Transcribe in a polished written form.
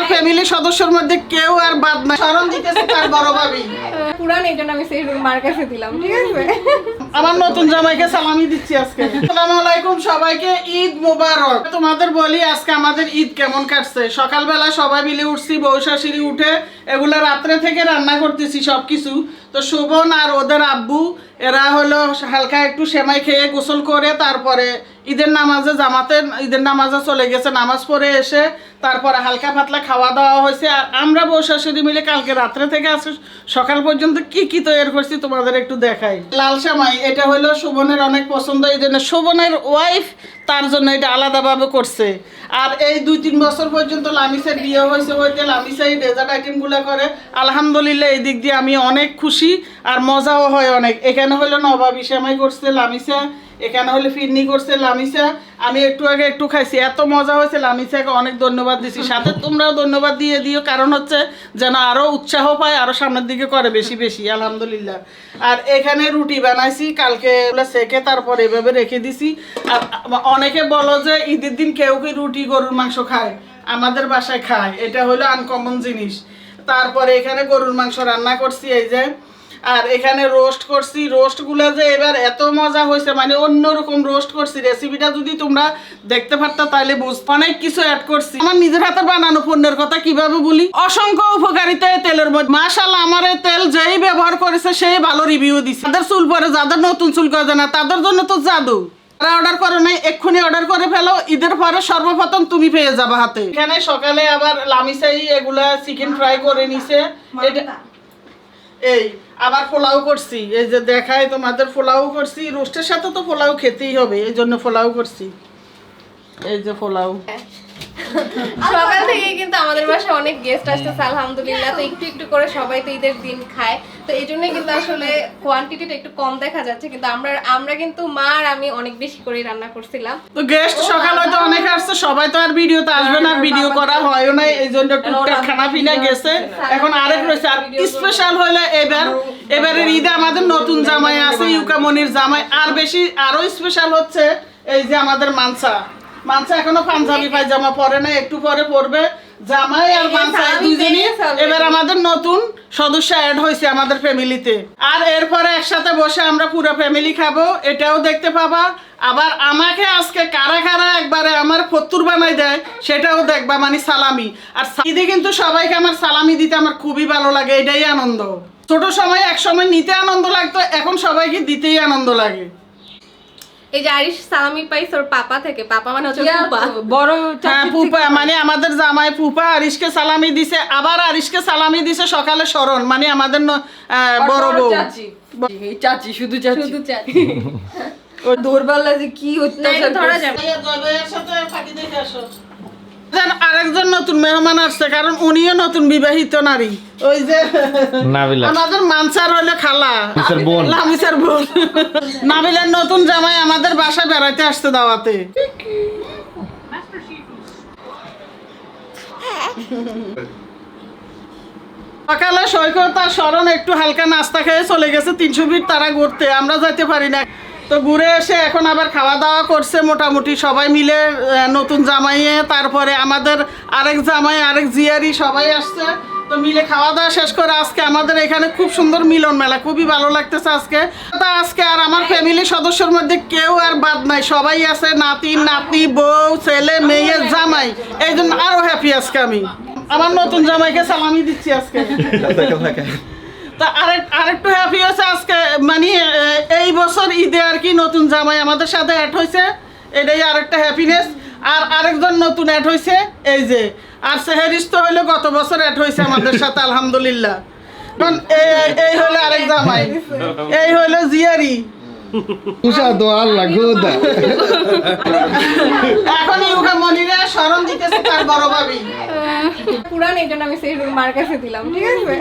আমার ফ্যামিলি সদস্যের মধ্যে কেউ আর বাদ নাই। শরণ দিতেছে তার বড় ভাবি। পুরান এই জন্য আমি সেই মার কাছে দিলাম, ঠিক আছে? আমার নতুন জামাইকে সালামি দিচ্ছি আজকে। আসসালামু আলাইকুম সবাইকে, ঈদ মোবারক। তোমাদের বলি আজকে আমাদের ঈদ কেমন কাটছে। সকালবেলা সবাই মিলে উঠছি, বউ শাশুড়ি উঠে এগুলা রাত্রে থেকে রান্না করতেছি সবকিছু। তো শোভন আর ওদের আব্বু এরা হলো হালকা একটু সেমাই খেয়ে গোসল করে তারপরে ঈদের নামাজে চলে গেছে। নামাজ পড়ে এসে তারপরে হালকা পাতলা খাওয়া দাওয়া হয়েছে। আর আমরা বউ শাশুড়ি মিলে কালকে রাত্রে থেকে আজকে সকাল পর্যন্ত কি কি তৈরি করছি তোমাদের একটু দেখাই। লাল সেমাই এটা হলো শোভনের অনেক পছন্দ, এই জন্য শোভনের ওয়াইফ তার জন্য এটা আলাদাভাবে করছে। আর এই 2-3 বছর পর্যন্ত লামিসের বিয়ে হয়েছে, হইতে লামিসা এই ডেজার্ট আইটেমগুলো করে। আলহামদুলিল্লাহ এই দিক দিয়ে আমি অনেক খুশি আর মজাও হয় অনেক। এখানে হলো নবাবি সেমাই করছে লামিসা, এখানে হলে ফিরনি করছে লামিসা। আমি একটু আগে একটু খাইছি, এত মজা হয়েছে। লামিসাকে অনেক ধন্যবাদ দিছি, সাথে তোমরাও ধন্যবাদ দিয়ে দিও, কারণ হচ্ছে যেন আরও উৎসাহ পায়, আরও সামনের দিকে করে বেশি বেশি। আলহামদুলিল্লাহ। আর এখানে রুটি বানাইছি কালকে সেকে তারপর এভাবে রেখে দিছি। আর অনেকে বলো যে ঈদের দিন কেউ কি রুটি গরুর মাংস খায়, আমাদের বাসায় খায়, এটা হলো আনকমন জিনিস। তারপরে এখানে গরুর মাংস রান্না করছি এই যে, আর এখানে রোস্ট করছি। রোস্টগুলো যে এবার এত মজা হয়েছে, মানে অন্যরকম রোস্ট করছি। রেসিপিটা যদি তোমরা দেখতে পারতা তাহলে বুঝতে। অনেক কিছু অ্যাড করছি। আমার নিজের হাতে বানানো পণ্যের কথা কিভাবে বলি, অসংখ্য উপকারিতা এই তেলের মধ্যে। মাশাআল্লাহ, আমার এই তেল যেই ব্যবহার করেছে সেই ভালো রিভিউ দিচ্ছে। যাদের চুল পরে, যাদের নতুন চুল গজে না, তাদের জন্য তো জাদু। অর্ডার করো নাই, এক্ষুনি অর্ডার করে ফেলো। ঈদের পরে সর্বপ্রথম তুমি পেয়ে যাবে হাতে। এখানে সকালে আবার লামিসাই এগুলা চিকেন ফ্রাই করে নিছে। এটা এই আবার পোলাও করছি, এই যে দেখায় তোমাদের, পোলাও করছি। রোস্টের সাথে তো পোলাও খেতেই হবে, এই জন্য পোলাও করছি। এই যে পোলাও। সকাল থেকে কিন্তু আমাদের বাসায় অনেক গেস্ট আসতেছে আলহামদুলিল্লাহ। তো একটু একটু করে সবাই তো ঈদের দিন খায়, তো এই জন্যই কিন্তু আসলে কোয়ান্টিটিটা একটু কম দেখা যাচ্ছে। কিন্তু আমরা কিন্তু মা আর আমি অনেক বেশি করে রান্না করছিলাম। তো গেস্ট সকাল হয়তো অনেক আসছে, সবাই তো আর ভিডিওতে আসবে না, ভিডিও করা হয়ও না, এই জন্য টুকটাক খানা পিনা গেছে। এখন আরেক রয়েছে। আর স্পেশাল হইলে এবারের ঈদে আমাদের নতুন জামাই আছে, ইউকামনির জামাই। আর বেশি আরো স্পেশাল হচ্ছে এই যে আমাদের মানসা এখনো পাঞ্জাবি পায়জামা পরে না, একটু পরে পরবে। জামাই আর মানসা দুইজনই এবার আমাদের নতুন সদস্য অ্যাড হয়েছে আমাদের ফ্যামিলিতে। আর এরপরে একসাথে বসে আমরা পুরো ফ্যামিলি খাবো, এটাও দেখতে পাবা। আবার আমাকে আজকে কারা কারা একবারে আমার ফতুর বানাই দেয় সেটাও দেখবা, মানে সালামি। আর ঈদে কিন্তু সবাইকে আমার সালামি দিতে আমার খুবই ভালো লাগে, এটাই আনন্দ। ছোট সময় এক সময় নিতে আনন্দ লাগতো, এখন সবাইকে দিতেই আনন্দ লাগে। এই যে আরিশ সালামি পাইছে ওর পাপা থেকে। পাপা মানে হচ্ছে ফুপা, বড়। হ্যাঁ, ফুপা মানে আমাদের জামাই ফুপা আরিশকে সালামি দিছে। আবার আরিশকে সালামি দিছে সকালে শরণ, মানে আমাদের বড় বউ চাচি, শুধু শুধু চাচি। ওর দৌড়বেলা যে কি অত্যাচার ধরা যাবে। আরেকজন নতুন মেহমান আসছে, কারণ উনিও নতুন বিবাহিত নারী। ওই যে আমাদের মানসার হইলো খালা, লামিসার বোন। নাবিলার নতুন জামাই আমাদের বাসায় বেড়াইতে আসছে দাওয়াতে। সকালে সৈকত আর শরণ একটু হালকা নাস্তা খেয়ে চলে গেছে 300 ফিট তারা ঘুরতে, আমরা যাইতে পারি না। তো ঘুরে এসে এখন আবার খাওয়া দাওয়া করছে মোটামুটি সবাই মিলে। নতুন জামাইয়ে, তারপরে আমাদের আরেক জামাই, আরেক জিয়ারি, সবাই আসছে। তো মিলে খাওয়া দাওয়া শেষ করে আজকে আমাদের এখানে খুব সুন্দর মিলন মেলা, খুবই ভালো লাগতেছে আজকে। আর আমার ফ্যামিলির সদস্যের মধ্যে কেউ আর বাদ নাই, সবাই আছে, নাতি নাতনি, বউ, ছেলে, মেয়ে, জামাই। এই জন্য আরো হ্যাপি আজকে আমি। আমার নতুন জামাইকে সালামি দিচ্ছি আজকে। তা আরেকটু হ্যাপি হয়েছে আজকে, মানে এই বছর ঈদে আর কি নতুন জামাই আমাদের সাথে অ্যাড হয়েছে, এটাই আরেকটা হ্যাপিনেস। আর আরেকজন নতুন অ্যাড হয়েছে এই যে। আর সেহেরিস তো হইলো গত বছর অ্যাড হয়েছে আমাদের সাথে আলহামদুলিল্লাহ। এই হলো আরেক জামাই, এই হলো জিয়ারি। এখন ইউকামনিরা শরণ দিতেছে তার বড় ভাবি। পুরান এই জন্য আমি সেই মার কাছে দিলাম, ঠিক আছে?